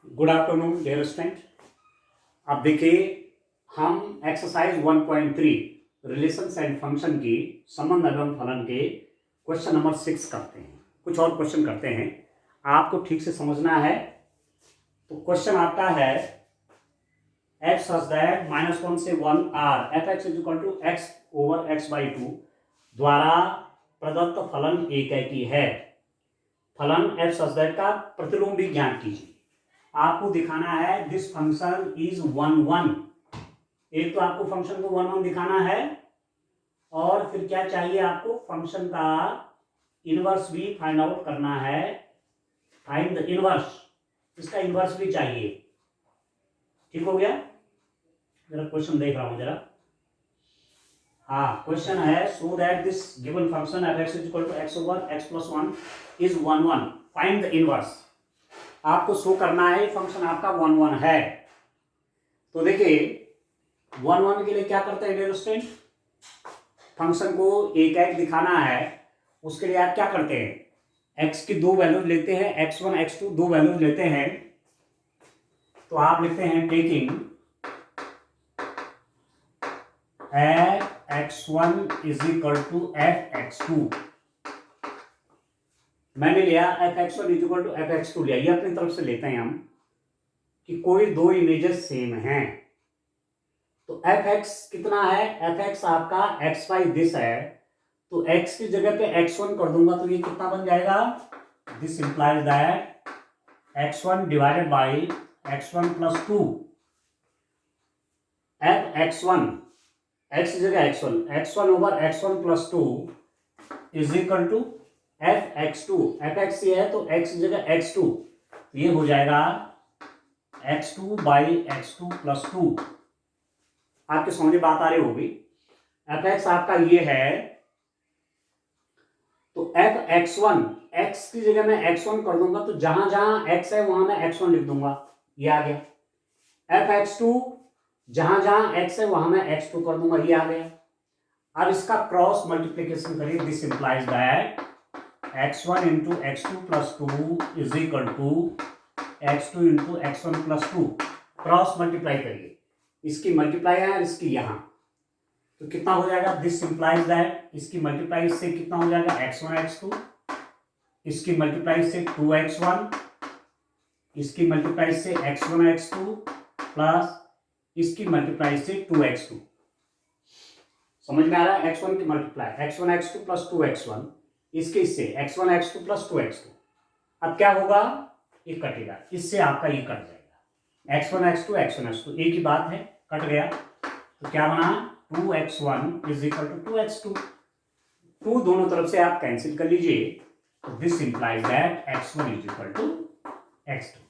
Good afternoon dear student. अब देखिए, हम एक्सरसाइज 1.3 रिलेशंस एंड फंक्शन की संबंध एवं फलन के क्वेश्चन नंबर 6 करते हैं। कुछ और क्वेश्चन करते हैं, आपको ठीक से समझना है। तो क्वेश्चन आता है एफ सच दैट -1 से 1 R F x is equal to X over X by 2 द्वारा प्रदत्त फलन एकैकी है। फलन एफ सच दैट का प्रतिलोम भी ज्ञात कीजिए। आपको दिखाना है दिस फंक्शन इज 1 1। एक तो आपको फंक्शन को 1 1 दिखाना है, और फिर क्या चाहिए आपको, फंक्शन का इनवर्स भी फाइंड आउट करना है। फाइंड द इनवर्स, इसका इनवर्स भी चाहिए। ठीक हो गया? जरा क्वेश्चन देख रहा हूं जरा। हाँ, क्वेश्चन है so that this given function F x is equal to X over X plus 1 is 1 1। Find the inverse. आपको शो करना है फंक्शन आपका 1 1 है। तो देखिए 1 1 के लिए क्या करते हैं मेरे स्टूडेंट, फंक्शन को एक एक दिखाना है। उसके लिए आप क्या करते हैं, x की दो वैल्यूज लेते हैं, x1 x2 दो वैल्यूज लेते हैं। तो आप लिखते हैं taking f(x1) is equal to f(x2)। मैंने लिया f(x1) is equal to f(x2) लिया। ये अपनी तरफ से लेते हैं हम कि कोई दो इमेजेस सेम हैं। तो fx कितना है, fx आपका x बाई दिस है, तो x की जगह पे x1 कर दूंगा तो ये कितना बन जाएगा, this implies that x1 divided by x1 plus 2। fx1 x की जगह x1 over x1 plus 2 is equal to fx2। fx ये है तो x की जगह x2, ये हो जाएगा x2 बाई x2 प्लस 2। आपके समझ में बात आ रही होगी। fx आपका ये है, तो fx1 x की जगह मैं x1 कर दूंगा, तो जहां जहां x है वहां मैं x1 लिख दूंगा, ये आ गया। fx2 जहां जहां x है वहां मैं x2 कर दूंगा, ये आ गया। अब इसका क्रॉस मल्टीप्लीकेशन करिए, this implies that x1 into x2 plus 2 is equal to x2 into x1 plus 2। Cross multiply करिए, इसकी मल्टीप्लाई है और इसकी यहां, तो कितना हो जाएगा, दिस इंप्लाइज दैट इसकी मल्टीप्लाई से कितना हो जाएगा x1 x2, इसकी मल्टीप्लाई से 2x1, इसकी मल्टीप्लाई से x1 x2 प्लस इसकी मल्टीप्लाई से 2x2। समझ में आ रहा है? x1 की multiply x1 x2 plus 2x1, इसके इससे x1 x2 प्लस 2x2। अब क्या होगा, ये कटेगा, इससे आपका ये कट जाएगा, x1 x2 एक ही बात है, कट गया। तो क्या बना, 2x1 is equal to 2x2। 2 दोनों तरफ से आप कैंसिल कर लीजिए, तो this implies that x1 is equal to x2।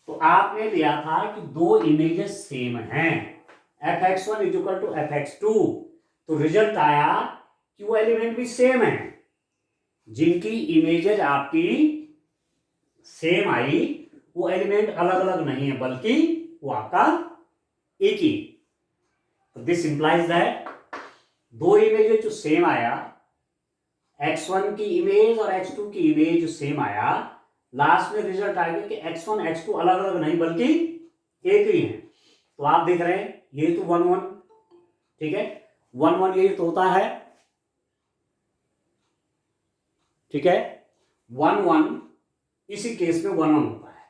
तो आपने लिया था कि दो इमेजेस सेम हैं, fx1 is equal to fx2, तो रिजल्ट आया कि वो एलिमेंट भी सेम है। जिनकी इमेजेस आपकी सेम आई वो एलिमेंट अलग अलग नहीं है, बल्कि वो आपका एक ही। तो दिस इंप्लाइज दैट दो इमेज जो सेम आया, x1 की इमेज और x2 की इमेज जो सेम आया, लास्ट में रिजल्ट आएगा कि x1 x2 अलग अलग नहीं बल्कि एक ही है। तो आप देख रहे हैं ये तो 1 1, ठीक है, 1 1 ये तो होता है, ठीक है, 1 1 इसी केस में 1 1 होता है,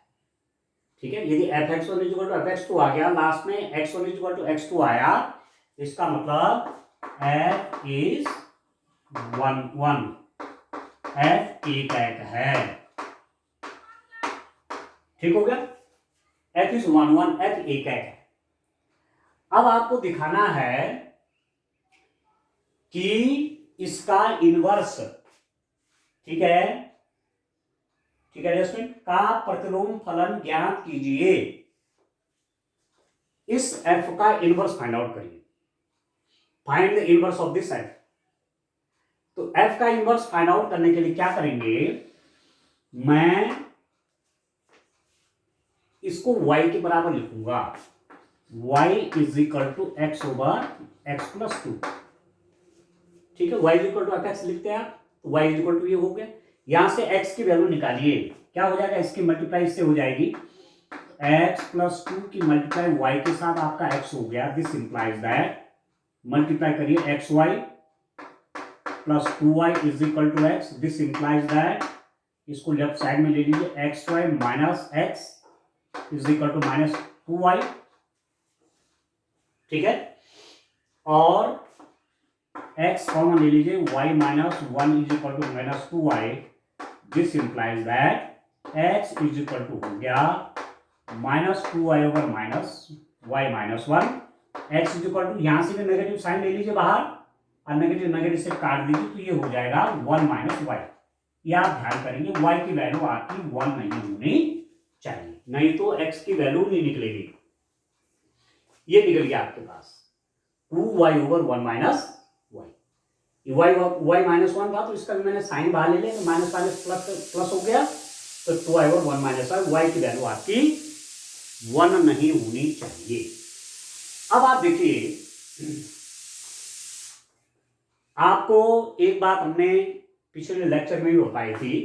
ठीक है। यदि fx1 is equal to fx2 आ गया, लास्ट में x1 is equal to x2 आया, इसका मतलब f इज 1 1, f एक है। ठीक हो गया, f इज 1 1, f एक है। अब आपको दिखाना है कि इसका इनवर्स, ठीक है, ठीक है स्टूडेंट, का प्रतिलोम फलन ज्ञात कीजिए। इस f का इनवर्स फाइंड आउट करिए, find the inverse of this f। तो f का इनवर्स फाइंड आउट करने के लिए क्या करेंगे, मैं इसको y के बराबर लिखूंगा, y is equal to X over X plus 2। ठीक है, y is equal to fx लिखते हैं आप, तो y इज इक्वल टू ये हो गया। यहां से x की वैल्यू निकालिए, क्या हो जाएगा, इसकी मल्टीप्लाई इससे हो जाएगी, एक्स प्लस 2 की मल्टीप्लाई वाई के साथ आपका एक्स हो गया। दिस इंप्लाइज दैट, मल्टीप्लाई करिए X Y plus 2y is equal to X. This implies that, इसको लेफ्ट साइड में ले लीजिए, X Y minus X is equal to minus 2y। ठीक है, और x कॉमन ले लीजिए, y minus 1 is equal to minus 2y। This implies that x is equal to हो गया minus 2y over minus y minus 1। x is equal to, यहां से भी नेगेटिव साइन ले लीजिए बाहर और नेगेटिव नेगेटिव से काट दीजिए, तो ये हो जाएगा 1 माइनस वाई। ये आप ध्यान करेंगे, y की वैल्यू आपकी 1 नहीं होनी चाहिए, नहीं तो x की वैल्यू नहीं निकलेगी। ये निकल गया आपके पास 2y over 1 minus Y. y minus 1 था तो इसका भी मैंने साइन बाहर ले लिया, तो माइनस माइनस प्लस प्लस हो गया, तो 2y ओवर 1 माइनस वाई की वैल्यू आपकी 1 नहीं होनी चाहिए। अब आप देखिए, आपको एक बात हमने पिछले लेक्चर में भी बताई थी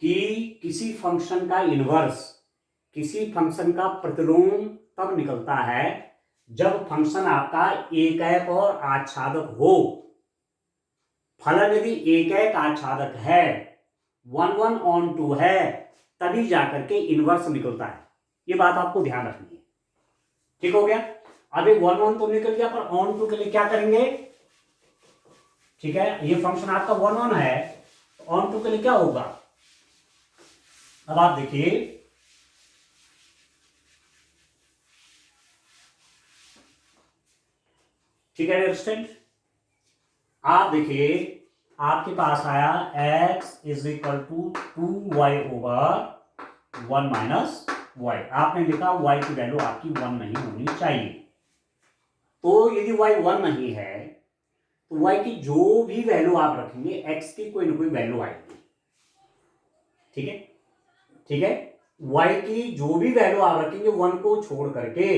कि किसी फंक्शन का इनवर्स, किसी फंक्शन का प्रतिलोम तब निकलता है जब फंक्शन आपका एकैक और आच्छादक हो। फलन यदि एकैक आच्छादक है, 1 1 ऑन 2 है, तभी जाकर के इनवर्स निकलता है। ये बात आपको ध्यान रखनी है। ठीक हो गया। अब एक 1 1 तो निकल गया, पर ऑन 2 के लिए क्या करेंगे? ठीक है, ये फंक्शन आपका 1 1 है, ऑन 2 के लिए क्या होगा? अब आप देखिए, ठीक है स्टूडेंट, आप देखिए आपके पास आया x is equal to 2y over 1 minus Y. आपने लिखा y की वैल्यू आपकी 1 नहीं होनी चाहिए। तो यदि y 1 नहीं है तो y की जो भी वैल्यू आप रखेंगे x की कोई ना कोई वैल्यू आएगी। ठीक है, ठीक है, y की जो भी वैल्यू आप रखेंगे 1 को छोड़ करके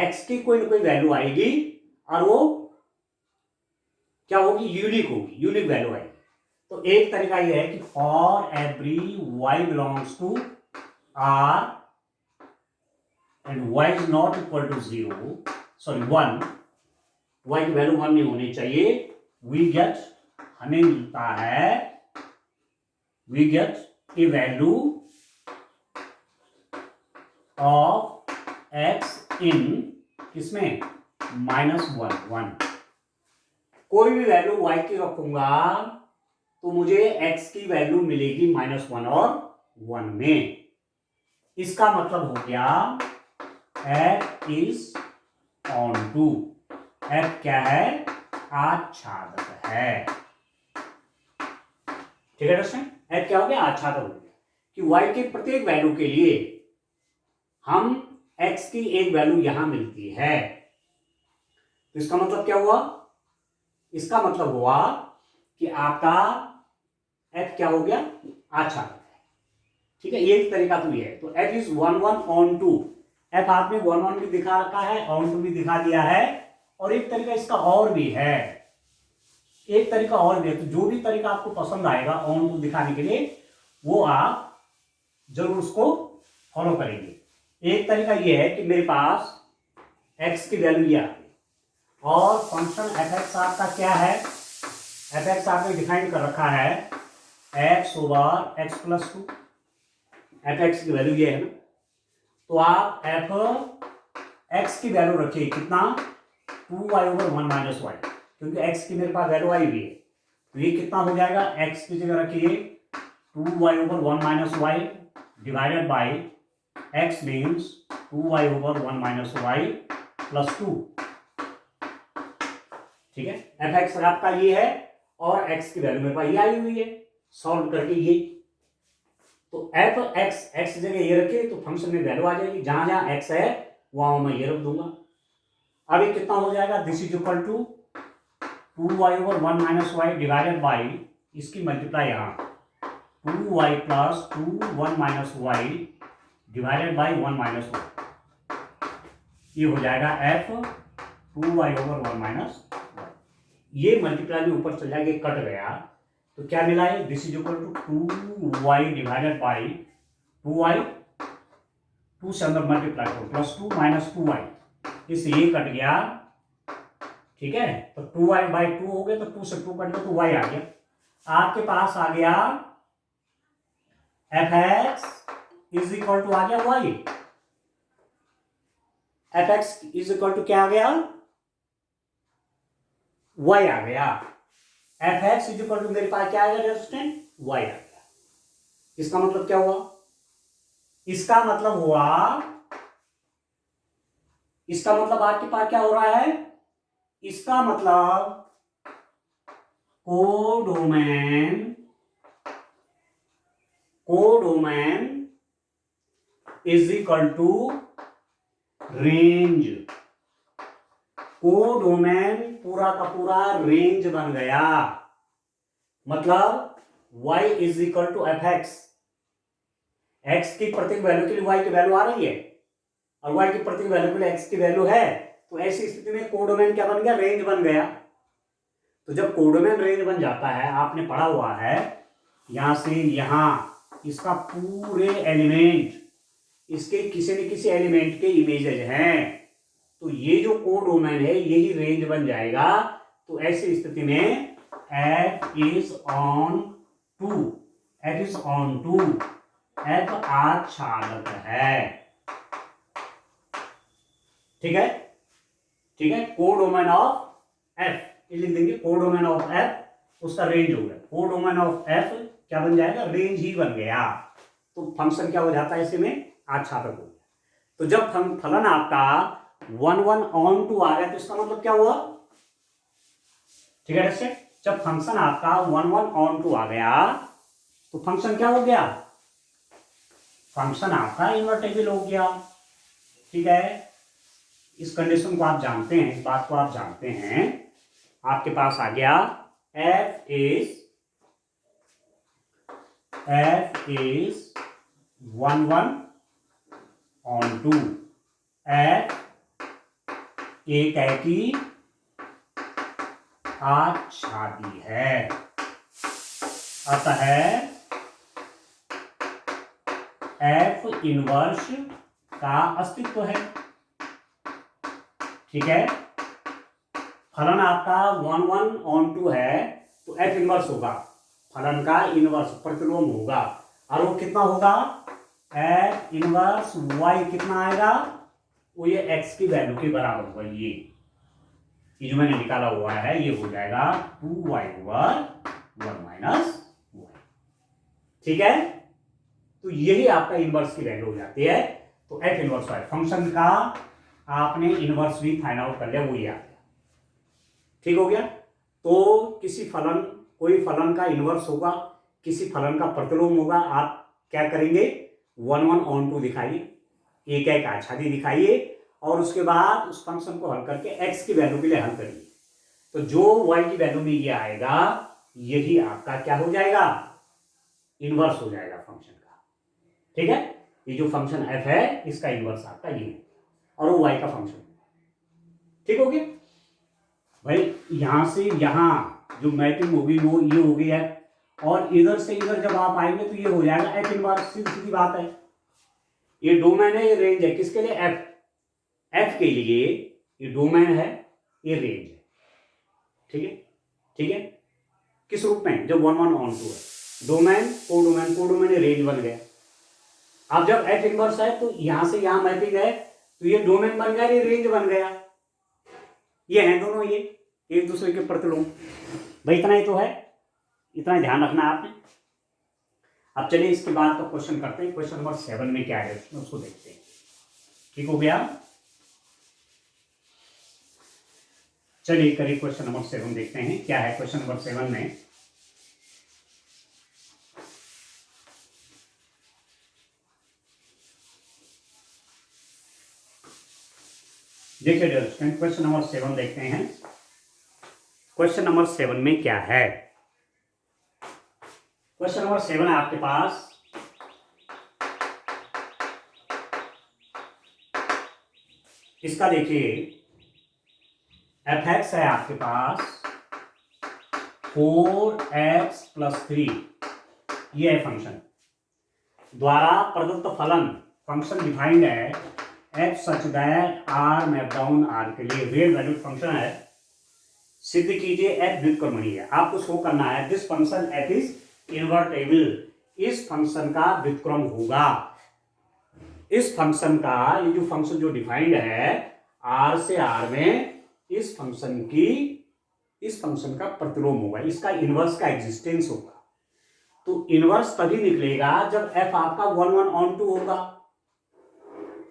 x की कोई ना कोई वैल्यू आएगी, और वो क्या होगी? यूनिक होगी, यूनिक वैल्यू आएगी। तो एक तरीका यह है कि for every y belongs to r and y is not equal to 0, sorry 1, y की वैल्यू 1 नहीं होनी चाहिए, वी गेट, हमें मिलता है, we get a value of x in किसमें? -1 कोई भी वैल्यू y की रखूंगा तो मुझे x की वैल्यू मिलेगी -1 और 1 में। इसका मतलब हो गया f is onto. f क्या है? आच्छादक है। ठीक है दोस्तों, f क्या हो गया? आच्छादक हो गया कि y के प्रत्येक वैल्यू के लिए हम x की एक वैल्यू यहां मिलती है। तो इसका मतलब क्या हुआ? इसका मतलब हुआ कि आपका f क्या हो गया? आच्छादक है। ठीक है, ये तरीका तो ये है। तो f इज 1 1 ऑन 2। f आपने 1 1 भी दिखा रखा है, ऑन 2 भी दिखा दिया है, और एक तरीका इसका और भी है, एक तरीका और भी है। तो जो भी तरीका आपको पसंद आएगा ऑन 2 दिखाने के लिए, वो आप जरूर उसको फॉलो करेंगे। एक तरीका ये है कि मेरे पास x की वैल्यू ये आ गई, और फंक्शन f(x) आपका क्या है? f(x) आपने डिफाइन कर रखा है x over x plus 2। f(x) की वैल्यू ये है ना, तो आप f(x) की वैल्यू रखिए कितना? 2y ओवर 1 माइनस वाई, क्योंकि x की मेरे पास वैल्यू आई हुई है। तो ये कितना हो जाएगा? x की जगह रखिए 2y over 1 minus Y divided by x means 2y over 1 minus Y plus 2। ठीक है, f(x) आपका ये है, और x की वैल्यू मेरे पास ये आई हुई है, सॉल्व करके ये। तो f(x) x जगह ये रखिए तो फंक्शन में वैल्यू आ जाएगी, जहां जहां x है वहां मैं ये रख दूंगा। अब ये कितना हो जाएगा? This is equal to 2y over 1 minus Y divided by, इसकी मल्टीप्लाई यहाँ 2y plus 2 1 minus Y divided by 1 minus Y. ये हो जाएगा f 2y over 1 minus Y. ये मल्टीप्लाई में ऊपर चल जाएगा, कट गया, तो क्या मिला है? This is equal to 2y divided by 2y 2 से अंदर मल्टीप्लाई करो, +2 - 2y, इससे ये कट गया, ठीक है। तो 2y/2 हो गया, तो 2 से 2 कट गया तो y आ गया। आपके पास आ गया fx इज इक्वल टू आ गया y। fx is equal to क्या आ गया, y आ गया। fx इज इक्वल टू मेरे पास क्या आ गया रेजिस्टेंस, y आ गया। इसका मतलब क्या हुआ, इसका मतलब हुआ, इसका मतलब आपके पास क्या हो रहा है, इसका मतलब codomain is equal to range. Codomain पूरा का पूरा रेंज बन गया। मतलब y is equal to fx, x की प्रत्येक वैल्यू के लिए y की वैल्यू आ रही है और y की प्रत्येक वैल्यू के लिए x की वैल्यू है, तो ऐसी स्थिति में कोडोमेन क्या बन गया, रेंज बन गया। तो जब कोडोमेन रेंज बन जाता है, आपने पढ़ा हुआ है यहां से यहां इसका पूरे एलिमेंट, इसके किसी न किसी एलिमेंट के इमेजेज हैं, तो ये जो कोडोमेन है यही रेंज बन जाएगा। तो ऐसी स्थिति में f is onto f आच्छादक है, ठीक है, ठीक है। कोडोमेन ऑफ f लिख देंगे, कोडोमेन ऑफ f उसका रेंज हो गया, कोडोमेन ऑफ f क्या बन जाएगा, रेंज ही बन गया। तो फंक्शन क्या हो जाता है ऐसे में, आच्छादक हो गया। तो जब फलन आपका 1/1 आ गया तो इसका मतलब क्या हुआ, ठीक है दोस्तों, जब फंक्शन आपका 1/1 आ गया तो फंक्शन क्या हो गया, फंक्शन आपका इन्वर्टेबल हो गया, ठीक है। इस कंडीशन को आप जानते हैं, इस बात को आप जानते हैं। आपके पास आ गया f इज 1/1 f एक है कि आच्छादी है, अतः f इनवर्स का अस्तित्व है, ठीक है। फलन आपका 1/1 है तो f इनवर्स होगा, फलन का इनवर्स प्रतिलोम होगा, और वो कितना होगा, f इनवर्स y कितना आएगा, वो ये x की वैल्यू के बराबर होगा। ये जो मैंने निकाला हुआ है ये हो जाएगा 2y/1 - y, ठीक है। तो यही आपका इनवर्स की वैल्यू हो जाती है। तो f इनवर्स y फंक्शन का आपने इनवर्स भी फाइंड आउट कर लिया, वो ये आ गया, ठीक हो गया। तो किसी फलन, कोई फलन का इनवर्स होगा, किसी फलन का प्रतिलोम होगा, आप क्या करेंगे, 1/1 दिखाइए, एक आच्छादी दिखाइए और उसके बाद उस फंक्शन को हल करके x की वैल्यू के लिए हल करिए। तो जो y की वैल्यू में ये आएगा यही आपका क्या हो जाएगा, इनवर्स हो जाएगा फंक्शन का, ठीक है। ये जो फंक्शन f है इसका इनवर्स आपका ये है और वो y का फंक्शन, ठीक हो गया भाई। यहां से यहां जो मैपिंग होगी वो ये हो गई है, और इधर से इधर जब आप आएंगे तो ये हो जाएगा f इनवर्स, सीधी बात है। ये डोमेन है, ये रेंज है, किसके लिए, f के लिए ये डोमेन है, ये रेंज है, ठीक है, ठीक है। किस रूप में, जब 1/1 है, डोमेन कोडोमेन ये रेंज बन गया। अब जब f इनवर्स है तो यहां से यहां मैपिंग है तो ये डोमेन बन गया, ये रेंज बन गया, ये हैं दोनों ये एक दूसरे के प्रतिलोम। भाई इतना ही तो है, इतना ध्यान रखना आपने। अब चलिए इसके बाद का क्वेश्चन करते हैं। क्वेश्चन नंबर 7 में क्या है उसको देखते हैं, ठीक हो गया। चलिए करिए क्वेश्चन नंबर 7 देखते हैं क्या है क्वेश्चन नंबर 7 में। देखिए दोस्तों क्वेश्चन नंबर 7 देखते हैं। क्वेश्चन नंबर 7 में क्या है, क्वेश्चन नंबर 7 है आपके पास, इसका देखिए fx है आपके पास 4x + 3, ये है फंक्शन द्वारा प्रदत्त फलन फंक्शन डिफाइंड है F such that R map down R के लिए रियल वैल्यूड फंक्शन है, सिद्ध कीजिए एफ व्युत्क्रमणीय है। आपको शो करना है this function F is invertible, इस फंक्शन का व्युत्क्रम होगा। इस फंक्शन का ये जो फंक्शन जो डिफाइंड है आर से आर में, इस फंक्शन का प्रतिलोम होगा, इसका इनवर्स का एग्जिस्टेंस होगा। तो इनवर्स तभी निकलेगा जब एफ आपका 1 1 on 2 होगा,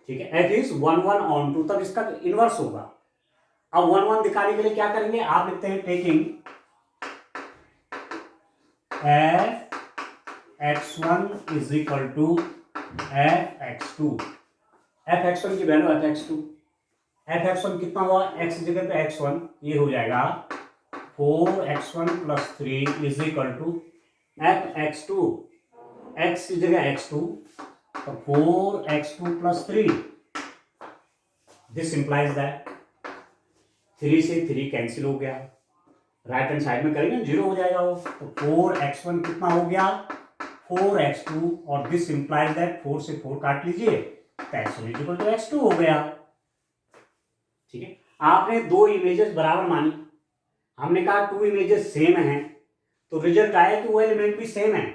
ठीक है, एफ इज 1 1 on 2, तब इसका इनवर्स होगा। अब 1 1 दिखाने के लिए क्या करेंगे, आप लिखते हैं taking F x1 is equal to F x2, F x1 की value F x2, F x1 कितना हुआ, x की जगह पे x1, ये हो जाएगा 4x1 + 3 is equal to F x2, x की जगह x2, तो 4x2 + 3, दिस इंप्लाइज दैट 3 से 3 कैंसिल हो गया, राइट हैंड साइड में करेंगे 0 हो जाएगा वो, तो 4x1 कितना हो गया 4x2, और दिस इंप्लाइज दैट 4 से 4 काट लीजिए तो x1 = x2 हो गया। ठीक है, आपने दो इमेजेस बराबर मानी, हमने कहा 2 इमेजेस सेम हैं, तो रिजल्ट आया कि वो एलिमेंट भी सेम है।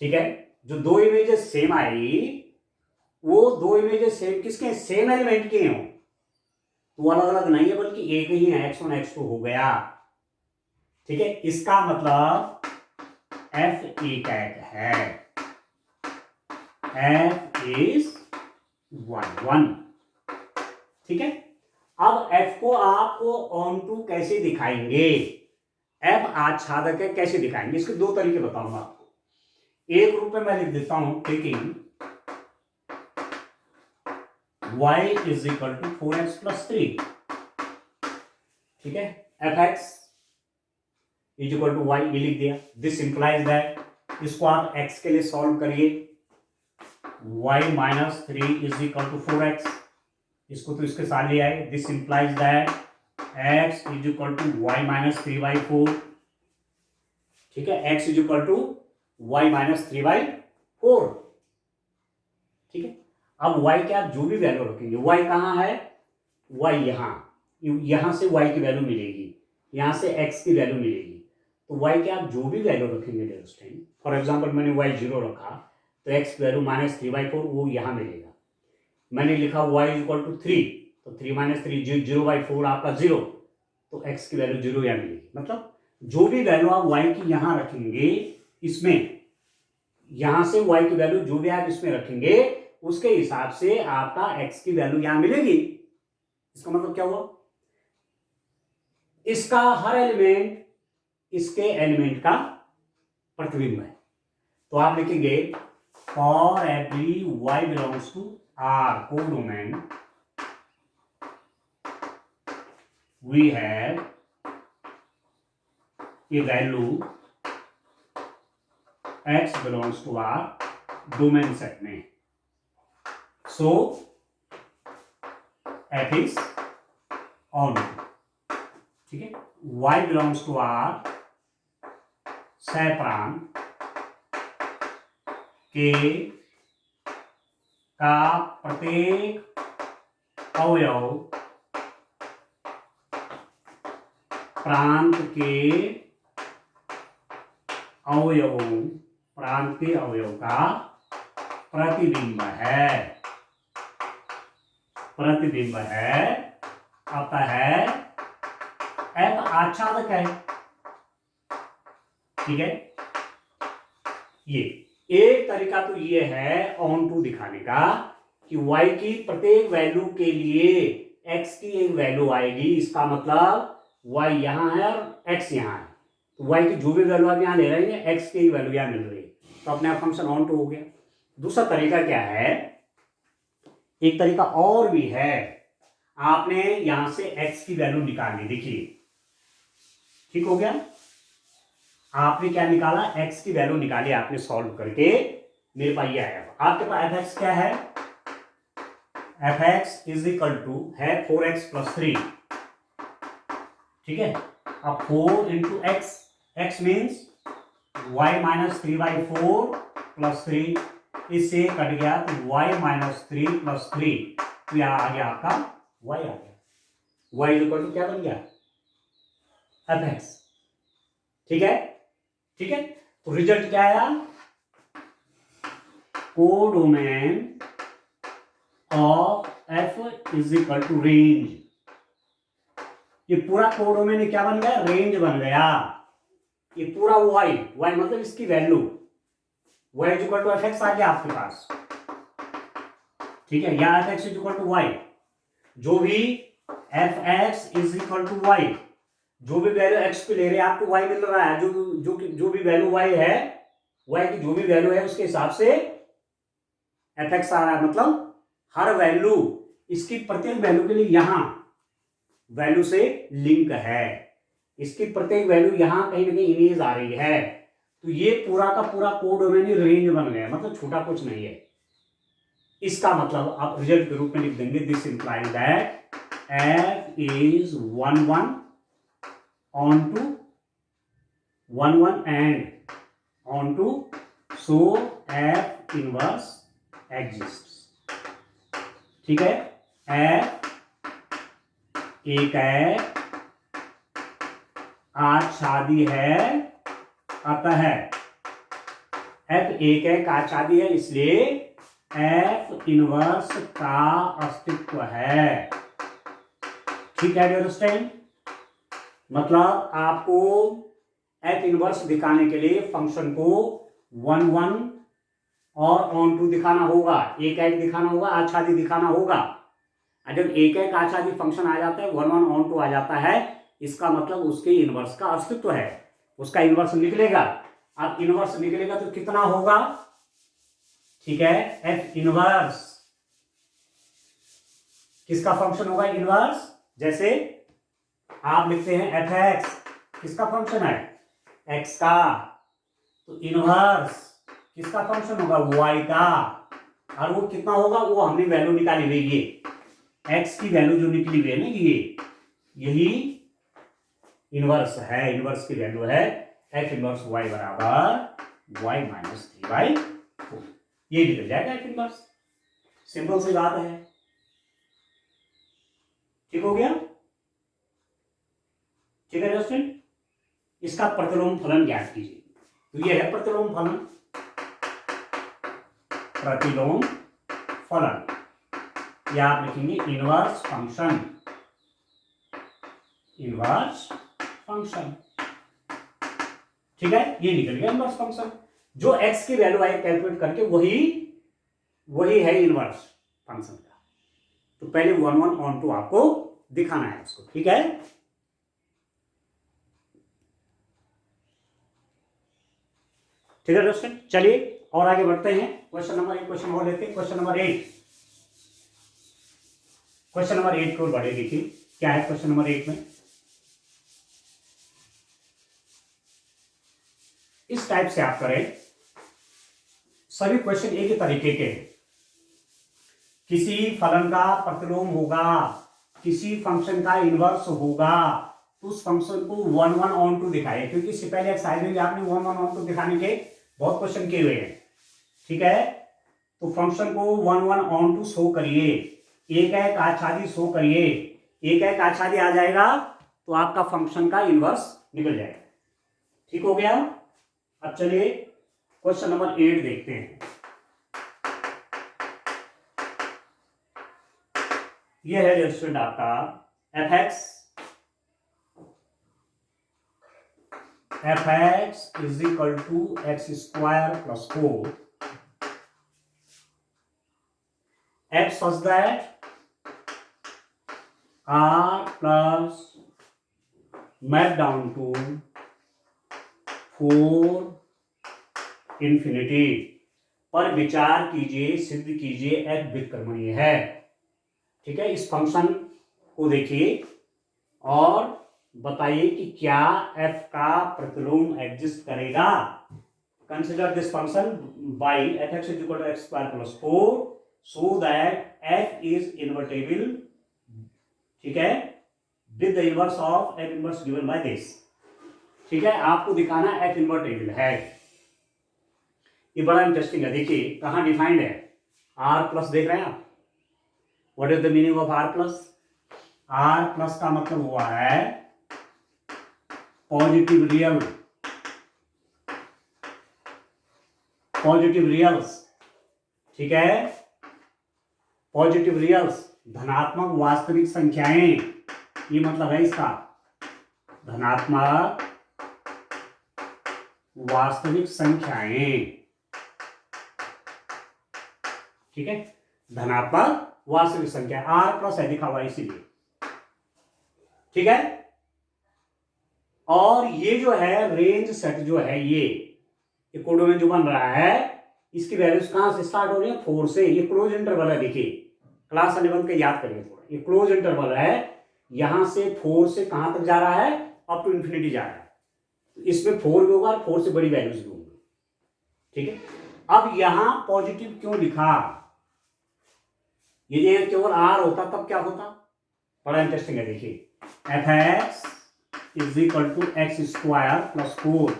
ठीक है, जो दो इमेजेस सेम आई, वो दो इमेजेस सेम किसके, सेम एलिमेंट के हों, तो अलग अलग नहीं है बल्कि एक ही है, x1 x2 हो गया। ठीक है, इसका मतलब f एक है, f इज 1 1। ठीक है, अब f को आपको ऑन टू कैसे दिखाएंगे, f आच्छादक है कैसे दिखाएंगे, इसके दो तरीके बताऊंगा आपको। एक रूप में मैं लिख देता हूं taking y is equal to 4x + 3, ठीक है, fx is equal to y, ये लिख दिया, दिस इंप्लाइज दैट इसको आप x के लिए सॉल्व करिए, y - 3 is equal to 4x, इसको तो इसके साथ ले आए, this implies that x is equal to y - 3/4, ठीक है, x is equal to y - 3/4। ठीक है, अब y के आप जो भी वैल्यू रखेंगे, y कहां है, y यहां से y की वैल्यू मिलेगी, यहां से x की वैल्यू मिलेगी, तो y के आप जो भी वैल्यू रखेंगे फॉर एग्जांपल मैंने y 0 रखा, तो x की वैल्यू -3/4 वो यहां मिलेगा। मैंने लिखा y = 3, तो 3 - 3 0/4 आपका 0, तो x की वैल्यू 0 यहां मिलेगी। मतलब जो भी वैल्यू आप y की यहां रखेंगे, इसमें यहां से y की वैल्यू जो भी आप इसमें रखेंगे, उसके हिसाब से आपका x की वैल्यू यहां मिलेगी। इसका मतलब क्या हुआ, इसका हर एलिमेंट इसके एलिमेंट का प्रतिबिंब है। तो आप लिखेंगे for every y belongs to R codomain we have a value x belongs to R domain set में, सो f इज ऑन, ठीक है, y बिलोंग्स टू R सैप्रान के का प्रत्येक अवयव प्रांत के अवयव का प्रतिबिंब है, आता है f आच्छादक है। ठीक है, ये एक तरीका तो ये है ऑन टू दिखाने का कि y की प्रत्येक वैल्यू के लिए x की एक वैल्यू आएगी, इसका मतलब y यहां है और x यहां है, तो y की जो भी वैल्यू आप यहां ले रहे हैं x की वैल्यू यहां मिल रही है, तो अपने आप फंक्शन ऑन टू हो गया। दूसरा तरीका क्या है, एक तरीका और भी है, आपने यहां से x की वैल्यू निकालनी, देखिए ठीक हो गया, आपने क्या निकाला, x की वैल्यू निकाली आपने सॉल्व करके, मेरे पास ये आया। आपके पास fx क्या है, fx इज इक्वल टू है 4x + 3, ठीक है, अब 4 इंटू x मीन्स y - 3/4 + 3, इससे कट गया तो y माइनस 3 प्लस 3, तो यहां आ गया आपका y आ गया। y इक्वल टू क्या बन गया, एफ एक्स। ठीक है, ठीक है। तो रिजल्ट क्या आया, codomain of f is equal to range. ये पूरा कोडोमेन क्या बन गया, रेंज बन गया। ये पूरा y मतलब इसकी value y is equal to f x आ गया आपके पास। ठीक है, या f x is equal to y, जो भी f x is equal to y, जो भी वैल्यू एक्स पे ले रहे हैं आपको वाई मिल रहा है, जो भी वैल्यू वाई है, वाई की जो भी वैल्यू है उसके हिसाब से एफ एक्स आ रहा है। मतलब हर वैल्यू इसकी प्रत्येक वैल्यू के लिए यहां वैल्यू से लिंक है, इसकी प्रत्येक वैल्यू यहां कहीं ना कहीं इमेज आ रही है। तो ये पूरा का पूरा कोडोमेन रेंज बन गया, मतलब छोटा कुछ नहीं है। इसका मतलब आप रिजल्ट के रूप में लिख देंगे, this implies that F is 1 1 onto 1 1 and onto, so F inverse exist. ठीक है, एफ एक है, आज शादी है, अतः एफ एक है का शादी है, इसलिए एफ इनवर्स का अस्तित्व है। ठीक है, अंडरस्टैंड। मतलब आपको एफ इनवर्स दिखाने के लिए फंक्शन को 1 1 और ऑन टू दिखाना होगा, एक एक दिखाना होगा, आच्छादी दिखाना होगा। जब एक एक आच्छादी फंक्शन आ जाता है, 1 1 ऑन टू आ जाता है, इसका मतलब उसके इनवर्स का अस्तित्व है, उसका इनवर्स निकलेगा। अब इनवर्स निकलेगा तो कितना होगा, ठीक है, एफ इनवर्स किसका फंक्शन होगा, इनवर्स। जैसे आप लिखते हैं एफ एक्स किसका फंक्शन है, एक्स का, तो इनवर्स किसका फंक्शन होगा, वाई का। और वो कितना होगा, वो हमने वैल्यू निकाली हुई, ये एक्स की वैल्यू जो निकली हुई है ना, ये यही इनवर्स है, इनवर्स की वैल्यू है एफ इनवर्स वाई बराबर वाई माइनस 3/4, ये निकल जाएगा एफ इनवर्स। सिंपल सी बात है, ठीक हो गया। ठीक है दोस्तों, इसका प्रतिलोम फलन ज्ञात कीजिए। तो ये है प्रतिलोम फलन, प्रतिलोम फलन, या आप लिखेंगे इनवर्स फंक्शन, इनवर्स फंक्शन। ठीक है, ये निकल गया इनवर्स फंक्शन, जो एक्स की वैल्यू आई कैलकुलेट करके वही है इनवर्स फंक्शन का। तो पहले 1 1 ऑन टू आपको दिखाना है इसको। ठीक है, ठीक है दोस्तों, चलिए और आगे बढ़ते हैं। क्वेश्चन नंबर 1 क्वेश्चन और लेते हैं। क्वेश्चन नंबर 8, क्वेश्चन नंबर 8 को बढ़े, देखिए क्या है क्वेश्चन नंबर 8 में। इस टाइप से आप करें, सभी क्वेश्चन एक ही तरीके के, किसी फलन का प्रतिलोम होगा, किसी फंक्शन का इनवर्स होगा, तो उस फंक्शन को 1 1 ऑन टू दिखाए, क्योंकि इससे पहले एक्सरसाइज में आपने 1 1 ऑन टू दिखाने के बहुत क्वेश्चन किए हुए हैं। ठीक है, तो फंक्शन को 1 1 ऑन टू शो करिए, एक एक आच्छादी शो करिए, एक एक आच्छादी आ जाएगा तो आपका फंक्शन का इनवर्स निकल जाएगा। ठीक हो गया। अब चलिए क्वेश्चन नंबर 8 देखते हैं। यह है स्टूडेंट आपका F x is equal to x square plus 4 X such that R plus map down to 4 infinity पर विचार कीजिए, सिद्ध कीजिए एफ व्युत्क्रमणीय है। ठीक है, इस फंक्शन को देखिए और बताइए कि क्या f का प्रतिलोम एग्जिस्ट करेगा। Consider this function by F x is equal to x square plus 4 so that f is invertible. ठीक है, with the inverse of f inverse given by this. ठीक है, आपको दिखाना f इन्वर्टेबल है। ये बड़ा इंटरेस्टिंग है। देखिए कहाँ डिफाइंड है, आर प्लस, देख रहे हैं आप, what is the meaning of R plus? R plus का मतलब हुआ है पॉजिटिव रियल, पॉजिटिव रियल्स, ठीक है, पॉजिटिव रियल्स, धनात्मक वास्तविक संख्याएं, ये मतलब है इसका, धनात्मक वास्तविक संख्याएं, ठीक है, धनात्मक वास्तविक संख्या, आर प्लस है लिखा हुआ इसीलिए, ठीक है। और ये जो है रेंज सेट जो है, ये कोडोमेन जो बन रहा है, इसकी वैल्यूज कहां से स्टार्ट हो रही है? 4 से। ये क्लोज इंटरवल है, देखिए क्लास 11 के याद करिए थोड़ा, ये क्लोज इंटरवल है, यहां से 4 से कहां तक जा रहा है? अप टू इंफिनिटी जा रहा है। तो इसमें 4 भी होगा और 4 से बड़ी वैल्यूज भी होंगी, ठीक है। अब यहां पॉजिटिव क्यों लिखा? यदि केवल आर होता तब क्या होता? बड़ा इंटरेस्टिंग है, देखिए F x is equal to x square plus 4।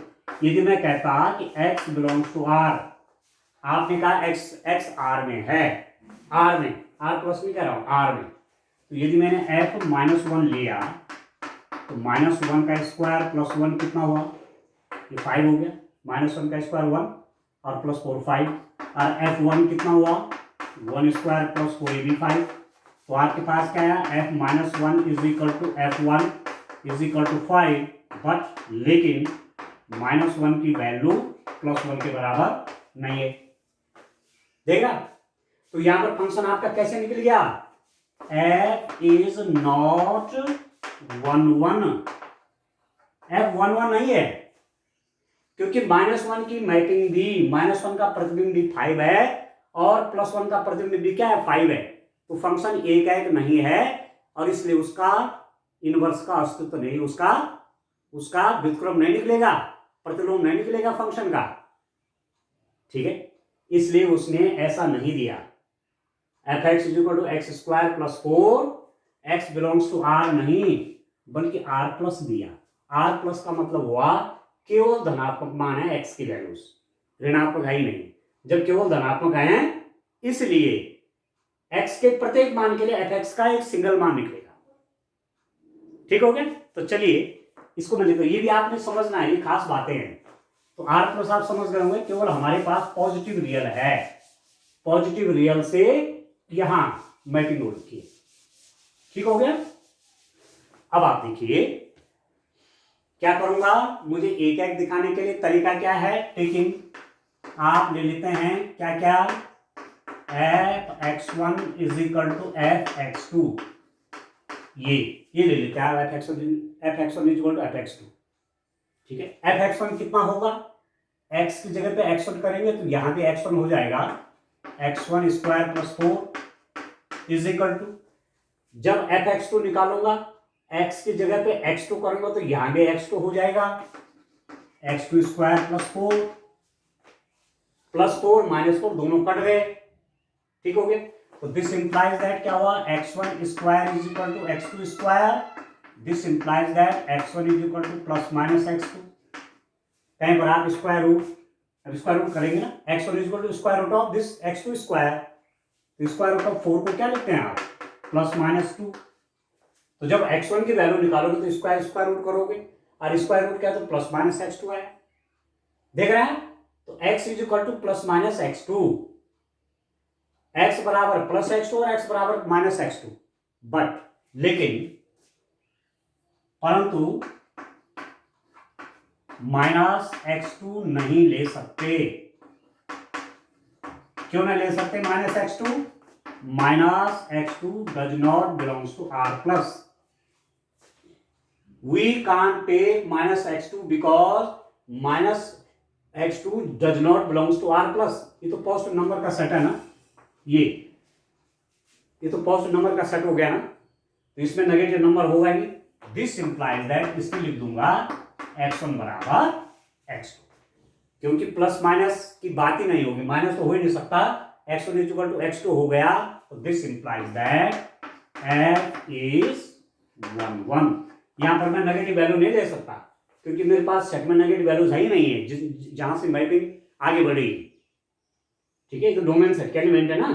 यदि मैं कहता कि x बिलोंग्स टू r, आपने कहा x r में है, r में, r प्लस में कह रहा हूं, r में, तो यदि मैंने f -1 लिया तो -1 का स्क्वायर प्लस 1 कितना हुआ? ये 5 हो गया, -1 का स्क्वायर 1 और प्लस 4 5, और f1 कितना हुआ? 1 स्क्वायर प्लस 4 ये भी 5। तो आपके पास क्या है? f -1 is equal to f1 is equal to 5, but लेकिन -1 की वैल्यू +1 के बराबर नहीं है, देगा। तो यहां पर फंक्शन आपका कैसे निकल गया? f इज नॉट 1 1, f 1 1 नहीं है, क्योंकि -1 की मैपिंग भी, -1 का प्रतिबिंब भी 5 है और +1 का प्रतिबिंब भी क्या है? 5 है। तो फंक्शन एक एक नहीं है और इसलिए उसका इनवर्स का अस्तित्व नहीं, उसका व्युत्क्रम नहीं निकलेगा, प्रतिलोम नहीं निकलेगा फंक्शन का, ठीक है। इसलिए उसने ऐसा नहीं दिया, F x is equal to x square plus 4, X belongs to R नहीं, बल्कि आर प्लस दिया। आर प्लस का मतलब हुआ केवल धनात्मक मान है एक्स की वैल्यूज, ऋणात्मक है ही नहीं। जब केवल धनात्मक है, इसलिए एक्स के प्रत्येक मान के लिए एफ एक्स का एक सिंगल मान निकलेगा, ठीक हो गया। तो चलिए इसको मैं लिखता हूं, ये भी आपने समझना है, ये खास बातें हैं। तो आर प्लस आप समझ गए होंगे, केवल हमारे पास पॉजिटिव रियल है, पॉजिटिव रियल से यहां मैपिंग हो रखी है, ठीक हो गया। अब आप देखिए क्या करूंगा, मुझे एक एक दिखाने के लिए तरीका क्या है? टेकिंग, आप ले लेते हैं क्या क्या, f(x1) is equal to f(x2), ये ले लेते हैं, f(x1) is equal to f(x2), ठीक है। f(x1) कितना होगा? x की जगह पे x1 करेंगे तो यहां पे x1 हो जाएगा x1 square plus 4 is equal to, जब f(x2) निकालूंगा x की जगह पे x2 करूंगा तो यहां भी x2 हो जाएगा x2 स्क्वायर प्लस 4 -4 दोनों कट गए, ठीक हो गया। तो दिस इंप्लाइज दैट क्या हुआ? x1 square is equal to x2 square, this implies that x1 is equal to plus minus x2। कहीं पर आप स्क्वायर रूट करेंगे ना, x1 is equal to square root of this x2 square, तो square root of 4 को क्या लिखते हैं आप? +-2। तो जब x1 की वैल्यू निकालोगे तो स्क्वायर रूट करोगे, और स्क्वायर रूट क्या? तो +-x2 आया, देख रहे हैं। तो x is equal to +-x2, x बराबर +x2 और x बराबर -x2, बट लेकिन परंतु -x2 नहीं ले सकते। क्यों नहीं ले सकते -x2? -x2 does not belongs to R plus. We can't take -x2 because -x2 does not belongs to R plus. ये तो पॉजिटिव नंबर का सेट है ना, ये तो पॉजिटिव नंबर का सेट हो गया ना, तो इसमें नेगेटिव नंबर होगा ही। दिस इंप्लाइज दैट, इसमें लिख दूंगा x1 बराबर x2, क्योंकि प्लस माइनस की बात ही नहीं होगी, माइनस तो हो ही नहीं सकता, x1 is equal to x2 हो गया। तो this implies that f is 1 1। यहां पर मैं नेगेटिव वैल्यू नहीं ले सकता, क्योंकि मेरे पास सेट में नेगेटिव वैल्यूज है ही नहीं है, जहां से मैपिंग आगे बढ़ेगी, ठीक है, ये तो डोमेन सेट एलिमेंट है ना,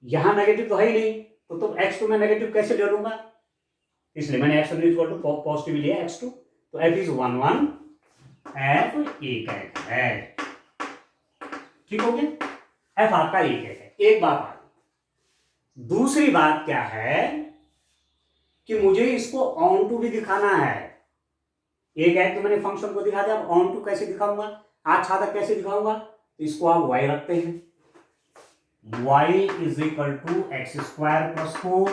यहां नेगेटिव तो है ही नहीं, तो x2 में नेगेटिव कैसे ले लूंगा, इसलिए मैंने x1 इक्वल टू पॉजिटिव लिया x2, तो f इज 1 1, f एक है, ठीक हो गया, f आपका एक है। एक बात आ गई। दूसरी बात क्या है कि मुझे इसको ऑन टू भी दिखाना है। एक है तो मैंने फंक्शन को दिखा दिया, अब ऑन टू कैसे दिखाऊंगा, आच्छादक कैसे दिखाऊंगा, तो इसको आप y रखते हैं, y is equal to x square plus 4,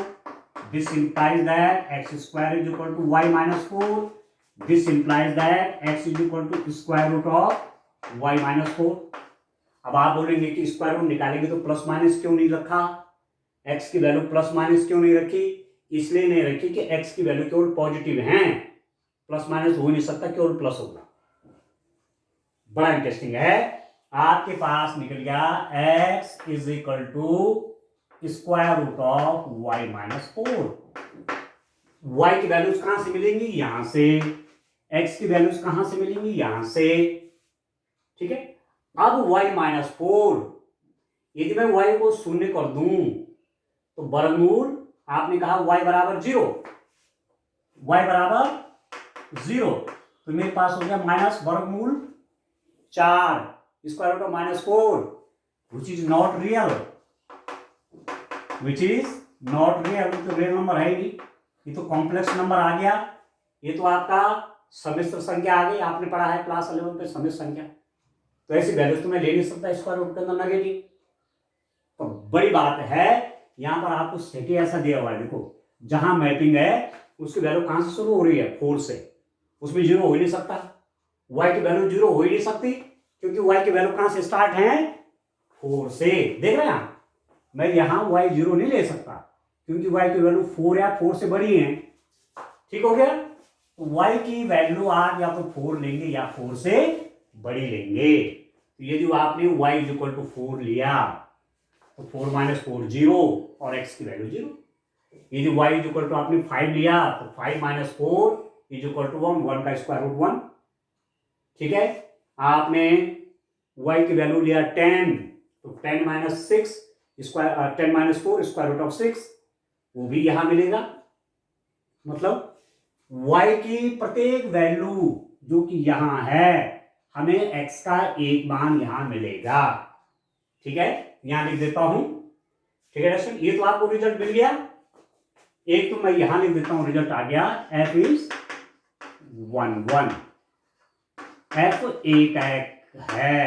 this implies that x square is equal to y minus 4, this implies that x is equal to square root of y minus 4। अब आप बोलेंगे कि स्क्वायर रूट निकालेंगे तो plus minus क्यों नहीं रखा, x की वैल्यू प्लस माइनस क्यों नहीं रखी, इसलिए नहीं रखी कि x की वैल्यू केवल पॉजिटिव है, प्लस माइनस हो नहीं सकता, केवल प्लस होगा। बड़ा इंटरेस्टिंग है, आपके पास निकल गया x is equal to square root of y minus 4। y की वैल्यूज कहां से मिलेंगी, यहां से, x की वैल्यूज कहां से मिलेंगी, यहां से, ठीक है। अब y माइनस 4, यदि मैं y को शून्य कर दूं तो वर्गमूल, आपने कहा y बराबर 0, y बराबर 0, तो मेरे पास हो गया माइनस वर्गमूल 4 square root of minus 4, which is not real, which is not real, तो रियल नंबर है नहीं, ये तो कॉम्प्लेक्स नंबर आ गया, ये तो आपका सम्मिश्र संख्या आ गई, आपने पढ़ा है क्लास 11 पे सम्मिश्र संख्या, तो ऐसी वैल्यूज तो मैं ले नहीं सकता स्क्वायर रूट के अंदर नेगेटिव। तो बड़ी बात है, यहां पर आपको सेट ऐसा दिया हुआ है, देखो जहां मैपिंग है उसकी वैल्यू कहां से शुरू हो रही है, 4 से, उसमें 0 हो ही नहीं सकता, y की वैल्यू 0 हो ही नहीं सकती, क्योंकि y की वैल्यू कहां से स्टार्ट है, 4 से। देख रहे हैं आप, मैं यहां y 0 नहीं ले सकता, क्योंकि y की वैल्यू 4 या 4 से बड़ी है, ठीक हो गया। y की वैल्यू आप या तो 4 लेंगे या 4 से बड़ी लेंगे, तो यदि आपने y इज इक्वल टू 4 लिया तो 4 माइनस 4 0 और x की वैल्यू 0, यदि y इज इक्वल टू आपने 5 लिया तो 5 माइनस 4 इज इक्वल टू 1, 1 का स्क्वायर रूट 1, ठीक है। आपने y की वैल्यू लिया 10, तो 10 minus 6 square, 10 minus 4 square root of 6, वो भी यहां मिलेगा, मतलब y की प्रत्येक वैल्यू जो कि यहां है, हमें x का एक मान यहां मिलेगा, ठीक है, यहां लिख देता हूं, ठीक है दर्शक, ये तो आपको रिजल्ट मिल गया, एक तो मैं यहां लिख देता हूं, रिजल्ट आ गया f इज 1 1, f एक है,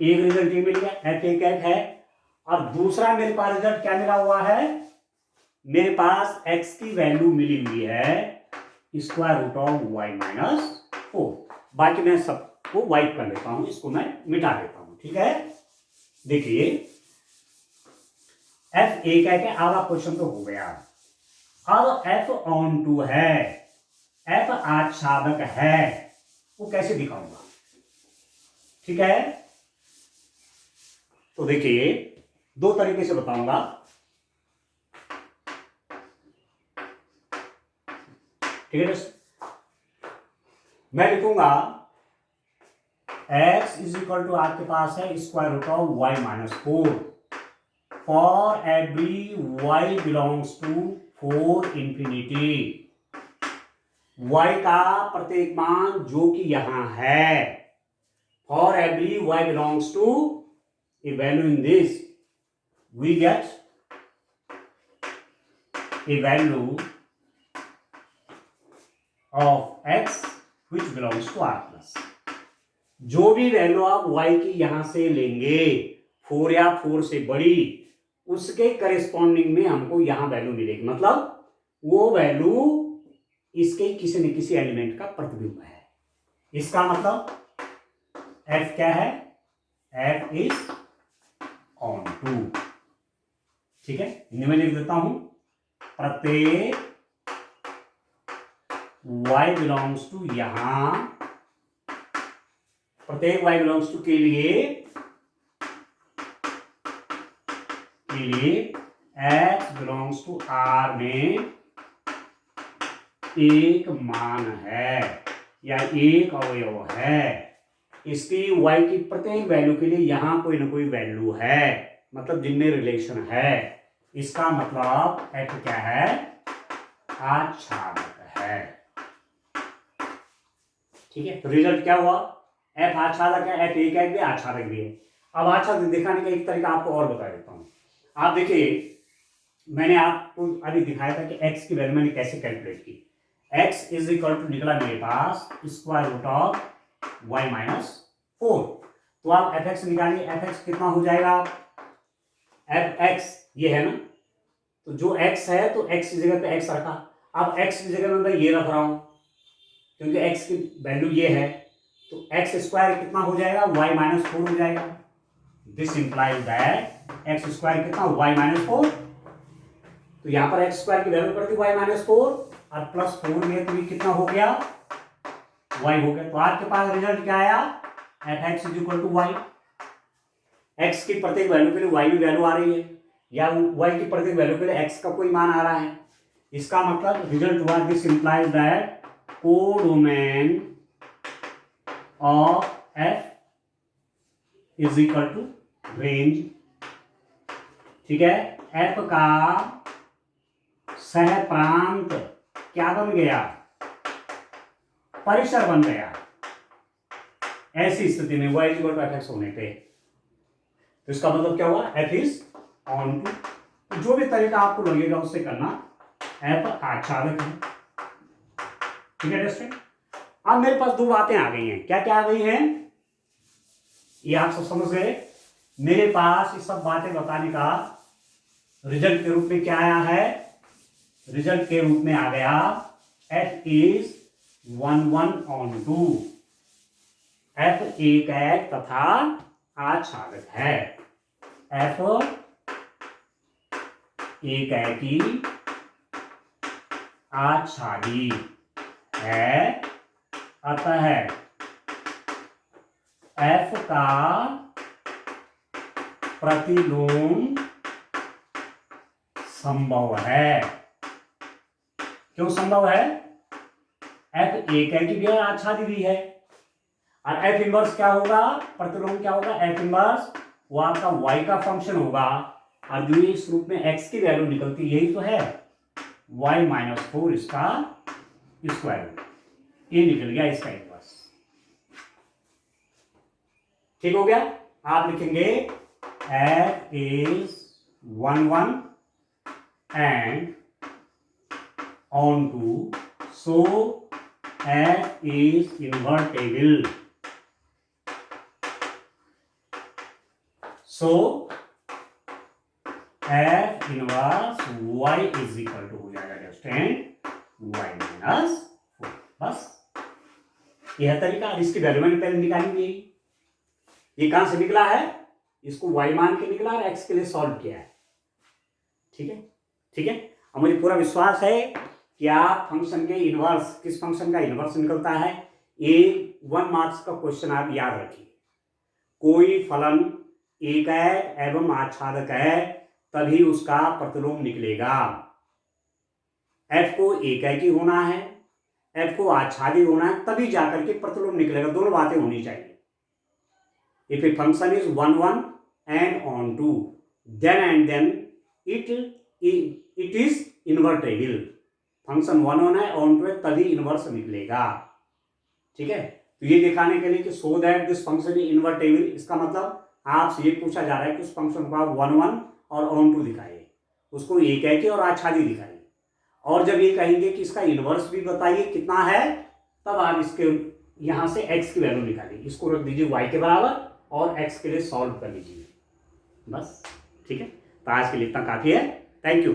एक रिजल्ट ये मिल गया, f एक है। अब दूसरा मेरे पास रिजल्ट क्या मिला हुआ है, मेरे पास x की वैल्यू मिली हुई है square root of y minus 4, बाकी मैं सबको वाइप कर लेता हूं, इसको मैं मिटा देता हूं, ठीक है। देखिए f एक है, आधा क्वेश्चन तो हो गया, अब f ऑन टू है, f आच्छादक है, वो कैसे दिखाऊंगा, ठीक है। तो देखिए दो तरीके से बताऊंगा, ठीक है, मैं लिखूंगा x इज इक्वल टू आपके पास है square root of y minus 4, for every y belongs to 4 infinity, y का प्रत्येक मान जो कि यहां है, for every y belongs to a value in this, we get a value of x which belongs to r plus, जो भी value आप y की यहां से लेंगे 4 या 4 से बड़ी, उसके करेस्पॉन्डिंग में हमको यहां वैल्यू मिलेगी, मतलब वो वैल्यू इसके किसी न किसी एलिमेंट का प्रतिबिंब है, इसका मतलब f क्या है, f इज ऑन टू, ठीक है। इन्हें मैं लिख देता हूं, प्रत्येक y बिलोंग्स टू यहां, प्रत्येक y बिलोंग्स टू के लिए x बिलोंग्स टू r में एक मान है या एक अवयव है, इसकी y की प्रत्येक वैल्यू के लिए यहां कोई ना कोई वैल्यू है, मतलब जिनमें रिलेशन है। इसका मतलब f क्या है, आच्छादक है। ठीक है, तो रिजल्ट क्या हुआ, f आच्छादक है, f एक भी आच्छादक भी है। अब आच्छादक दिखाने का एक तरीका आपको और बता देता हूं। आप देखिए, मैंने आपको अभी दिखाया था कि x की वैल्यू मैंने कैसे कैलकुलेट की। x इज इक्वल टू निकला मेरे पास square root of y minus 4। तो आप fx निकालिए, fx कितना हो जाएगा, fx ये है ना, तो जो x है तो x की जगह पे x रखा। अब x की जगह में मैं ये रख रहा हूं क्योंकि x की वैल्यू ये है, तो x स्क्वायर कितना हो जाएगा, y माइनस 4 हो जाएगा। This implies that x square कितना, y माइनस 4। तो यहां पर x स्क्वायर की वैल्यू पड़ती y माइनस 4 और प्लस 4 में तो ये कितना हो गया, y हो गया। तो आपके पास रिजल्ट क्या आया, fx is equal to y। x की प्रत्येक वैल्यू के लिए y की वैल्यू आ रही है, या y की प्रत्येक वैल्यू के लिए x का कोई मान आ रहा है। इसका मतलब रिजल्ट हुआ, this implies that codomain of f is equal to range. ठीक है, f का सह प्रांत क्या बन गया, परिसर बन गया। ऐसी स्थिति में y इक्वल टू fx होने पे, तो इसका मतलब क्या हुआ, f इज ऑन टू। जो भी तरीका आपको लगेगा उससे करना, f आच्छादक है। ठीक है दोस्तों, अब मेरे पास दो बातें आ गई हैं। क्या क्या आ गई हैं, ये आप सब समझ गए। मेरे पास ये सब बातें बताने का रिजल्ट के रूप में क्या आया है, रिजल्ट के रूप में आ गया f इज 1/2। f एक तथा आच्छादक है। f एकी आच्छादी है, अतः f का प्रतिलोम संभव है। क्यों संभव है, f एक की भी और आच्छादी भी है, और f इनवर्स क्या होगा, प्रतिलोम क्या होगा, f इनवर्स वो आपका y का फंक्शन होगा, और जो इस रूप में x की वैल्यू निकलती यही तो है, y माइनस 4 इसका स्क्वायर, ये निकल गया इसका इनवर्स। ठीक हो गया, आप लिखेंगे f is 1/1 and onto, so f is invertible, so f inverse y is equal to हो जाएगा डिस्टेंट y माइनस 4। बस यह तरीका, इसकी वैल्यू मैंने पहले निकाली हुई। ये कहां से निकला है, इसको y मान के निकला और x के लिए सॉल्व किया है। ठीक है, ठीक है। अब मुझे पूरा विश्वास है कि आप फंक्शन के इनवर्स, किस फंक्शन का इनवर्स निकलता है, ये 1 मार्क्स का क्वेश्चन आप याद रखिए। कोई फलन एक एवं आच्छादक है तभी उसका प्रतिलोम निकलेगा। f को एकी होना है, f को आच्छादी होना है, तभी जाकर के प्रतिलोम निकलेगा। दोनों बातें होनी चाहिए। If a function is 1/1 and onto, then and then it is invertible। Function 1/1 है, onto है, तभी इनवर्स निकलेगा। ठीक है, तो ये दिखाने के लिए कि सो that this function is invertible, इसका मतलब आपसे ये पूछा जा रहा है कि उस फंक्शन को आप 1/1 और onto दिखाइए, उसको एकी और आच्छादी दिखाइए, और जब ये कहेंगे कि इसका इनवर्स भी बताइए कितना है, तब आप इसके यहां से x की वैल्यू निकालिए, इसको रख दीजिए y के बराबर और x के लिए सॉल्व कर लीजिए। बस ठीक है, तो आज के लिए इतना काफी है। Thank you.